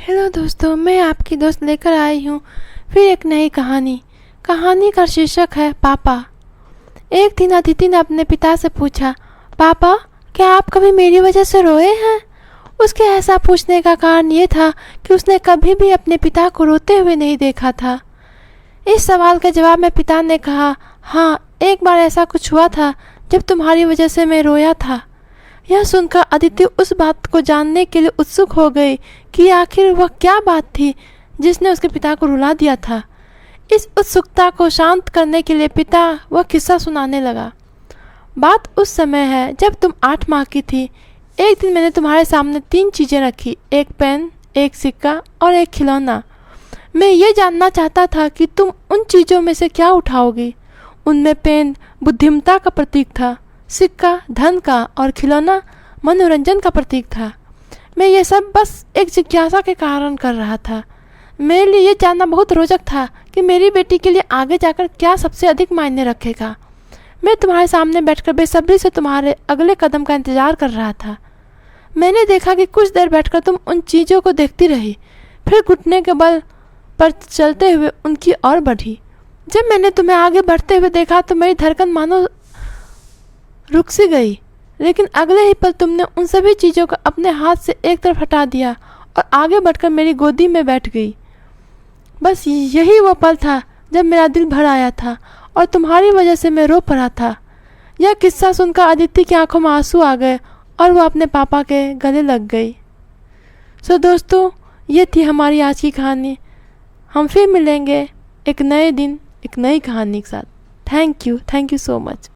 Hello दोस्तों, मैं आपकी दोस्त लेकर आई हूँ फिर एक नई कहानी का शीर्षक है पापा। एक दिन अदिति ने अपने पिता से पूछा, पापा क्या आप कभी मेरी वजह से रोए हैं? उसके ऐसा पूछने का कारण ये था कि उसने कभी भी अपने पिता को रोते हुए नहीं देखा था। इस सवाल के जवाब में पिता ने कहा, हाँ, एक बार ऐसा कुछ हुआ था जब तुम्हारी वजह से मैं रोया था। यह सुनकर अदिति उस बात को जानने के लिए उत्सुक हो गई कि आखिर वह क्या बात थी जिसने उसके पिता को रुला दिया था। इस उत्सुकता को शांत करने के लिए पिता वह किस्सा सुनाने लगा। बात उस समय है जब तुम 8 माह की थी। एक दिन मैंने तुम्हारे सामने 3 चीज़ें रखी, एक पेन, एक सिक्का और एक खिलौना। मैं ये जानना चाहता था कि तुम उन चीज़ों में से क्या उठाओगी। उनमें पेन बुद्धिमत्ता का प्रतीक था, सिक्का धन का और खिलौना मनोरंजन का प्रतीक था। मैं ये सब बस एक जिज्ञासा के कारण कर रहा था। मेरे लिए ये जानना बहुत रोचक था कि मेरी बेटी के लिए आगे जाकर क्या सबसे अधिक मायने रखेगा। मैं तुम्हारे सामने बैठकर बेसब्री से तुम्हारे अगले कदम का इंतजार कर रहा था। मैंने देखा कि कुछ देर बैठकर तुम उन चीज़ों को देखती रही, फिर घुटने के बल पर चलते हुए उनकी ओर बढ़ी। जब मैंने तुम्हें आगे बढ़ते हुए देखा तो मेरी धड़कन मानो रुक सी गई, लेकिन अगले ही पल तुमने उन सभी चीज़ों को अपने हाथ से एक तरफ हटा दिया और आगे बढ़कर मेरी गोदी में बैठ गई। बस यही वो पल था जब मेरा दिल भर आया था और तुम्हारी वजह से मैं रो पड़ा था। यह किस्सा सुनकर अदिति की आंखों में आंसू आ गए और वो अपने पापा के गले लग गई। सो दोस्तों, ये थी हमारी आज की कहानी। हम फिर मिलेंगे एक नए दिन एक नई कहानी के साथ। Thank you so much.